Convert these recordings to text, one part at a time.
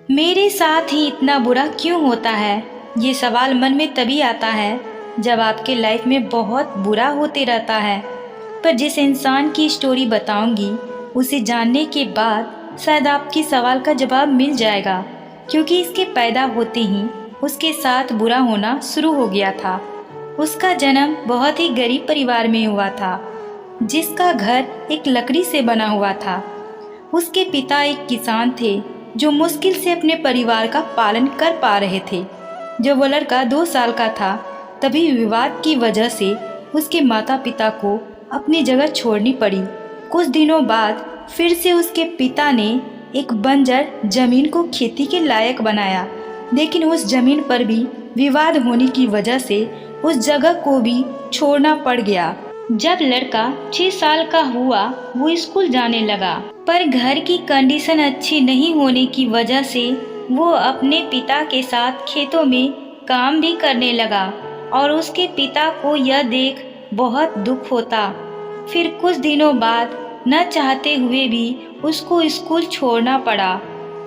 मेरे साथ ही इतना बुरा क्यों होता है? ये सवाल मन में तभी आता है जब आपके लाइफ में बहुत बुरा होते रहता है। पर जिस इंसान की स्टोरी बताऊंगी उसे जानने के बाद शायद आपकी सवाल का जवाब मिल जाएगा, क्योंकि इसके पैदा होते ही उसके साथ बुरा होना शुरू हो गया था। उसका जन्म बहुत ही गरीब परिवार में हुआ था, जिसका घर एक लकड़ी से बना हुआ था। उसके पिता एक किसान थे जो मुश्किल से अपने परिवार का पालन कर पा रहे थे। जब वो लड़का 2 साल का था तभी विवाद की वजह से उसके माता पिता को अपनी जगह छोड़नी पड़ी। कुछ दिनों बाद फिर से उसके पिता ने एक बंजर जमीन को खेती के लायक बनाया, लेकिन उस जमीन पर भी विवाद होने की वजह से उस जगह को भी छोड़ना पड़ गया। जब लड़का 6 साल का हुआ वो स्कूल जाने लगा, पर घर की कंडीशन अच्छी नहीं होने की वजह से वो अपने पिता के साथ खेतों में काम भी करने लगा और उसके पिता को यह देख बहुत दुख होता। फिर कुछ दिनों बाद न चाहते हुए भी उसको स्कूल छोड़ना पड़ा।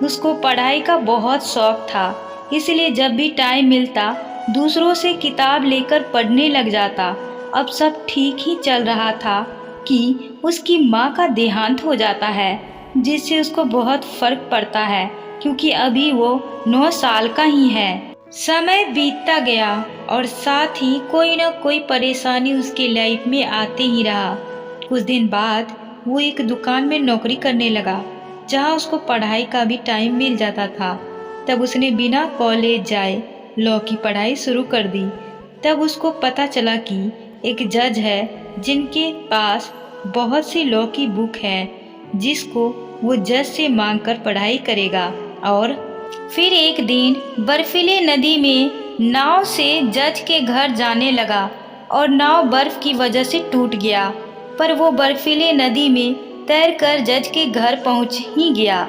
उसको पढ़ाई का बहुत शौक था, इसलिए जब भी टाइम मिलता दूसरों से किताब लेकर पढ़ने लग जाता। अब सब ठीक ही चल रहा था कि उसकी माँ का देहांत हो जाता है, जिससे उसको बहुत फर्क पड़ता है, क्योंकि अभी वो 9 साल का ही है। समय बीतता गया और साथ ही कोई न कोई परेशानी उसके लाइफ में आते ही रहा। कुछ दिन बाद वो एक दुकान में नौकरी करने लगा, जहाँ उसको पढ़ाई का भी टाइम मिल जाता था। तब उसने बिना कॉलेज जाए लॉ की पढ़ाई शुरू कर दी। तब उसको पता चला कि एक जज है जिनके पास बहुत सी लॉ की बुक है, जिसको वो जज से मांगकर पढ़ाई करेगा। और फिर एक दिन बर्फीले नदी में नाव से जज के घर जाने लगा और नाव बर्फ की वजह से टूट गया, पर वो बर्फीले नदी में तैरकर जज के घर पहुंच ही गया।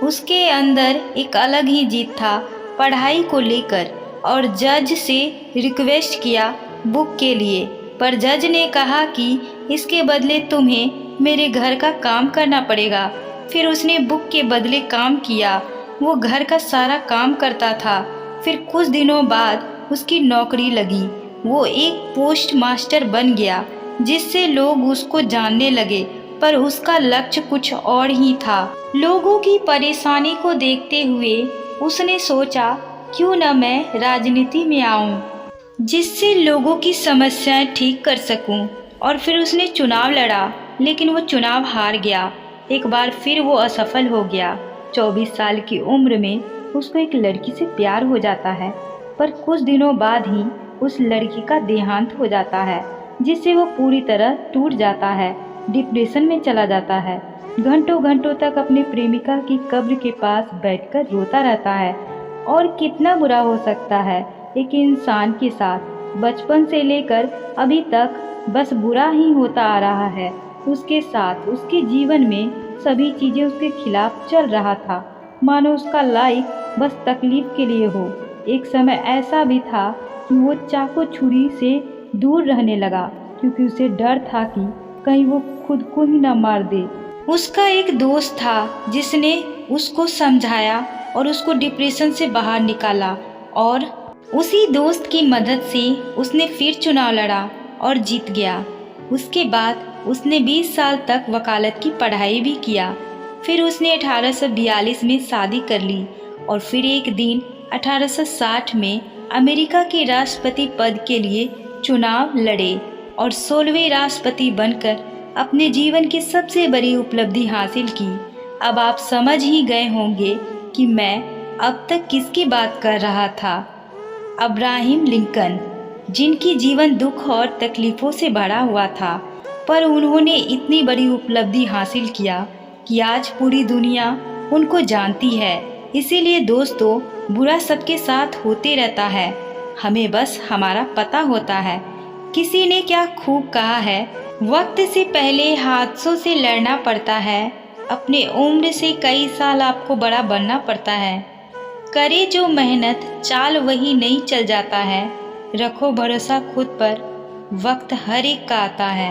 उसके अंदर एक अलग ही जिद था पढ़ाई को लेकर, और जज से रिक्वेस्ट किया बुक के लिए। पर जज ने कहा कि इसके बदले तुम्हें मेरे घर का काम करना पड़ेगा। फिर उसने बुक के बदले काम किया। वो घर का सारा काम करता था। फिर कुछ दिनों बाद उसकी नौकरी लगी। वो एक पोस्ट मास्टर बन गया, जिससे लोग उसको जानने लगे। पर उसका लक्ष्य कुछ और ही था। लोगों की परेशानी को देखते हुए उसने सोचा क्यों न मैं राजनीति में आऊं, जिससे लोगों की समस्याएं ठीक कर सकूं। और फिर उसने चुनाव लड़ा, लेकिन वो चुनाव हार गया। एक बार फिर वो असफल हो गया। 24 साल की उम्र में उसको एक लड़की से प्यार हो जाता है, पर कुछ दिनों बाद ही उस लड़की का देहांत हो जाता है, जिससे वो पूरी तरह टूट जाता है, डिप्रेशन में चला जाता है। घंटों घंटों तक अपने प्रेमिका की कब्र के पास बैठकर रोता रहता है। और कितना बुरा हो सकता है एक इंसान के साथ, बचपन से लेकर अभी तक बस बुरा ही होता आ रहा है। उसके साथ उसके जीवन में सभी चीज़ें उसके खिलाफ चल रहा था, मानो उसका लाइफ बस तकलीफ के लिए हो। एक समय ऐसा भी था कि वो चाकू छुरी से दूर रहने लगा, क्योंकि उसे डर था कि कहीं वो खुद को ही न मार दे। उसका एक दोस्त था जिसने उसको समझाया और उसको डिप्रेशन से बाहर निकाला, और उसी दोस्त की मदद से उसने फिर चुनाव लड़ा और जीत गया। उसके बाद उसने 20 साल तक वकालत की पढ़ाई भी किया। फिर उसने 1842 में शादी कर ली और फिर एक दिन 1860 में अमेरिका के राष्ट्रपति पद के लिए चुनाव लड़े और 16वें राष्ट्रपति बनकर अपने जीवन की सबसे बड़ी उपलब्धि हासिल की। अब आप समझ ही गए होंगे कि मैं अब तक किसकी बात कर रहा था। अब्राहम लिंकन, जिनकी जीवन दुख और तकलीफ़ों से भरा हुआ था, पर उन्होंने इतनी बड़ी उपलब्धि हासिल किया कि आज पूरी दुनिया उनको जानती है। इसीलिए दोस्तों, बुरा सबके साथ होते रहता है, हमें बस हमारा पता होता है। किसी ने क्या खूब कहा है, वक्त से पहले हादसों से लड़ना पड़ता है, अपने उम्र से कई साल आपको बड़ा बनना पड़ता है। करे जो मेहनत चाल वही नहीं चल जाता है। रखो भरोसा खुद पर, वक्त हर एक का आता है।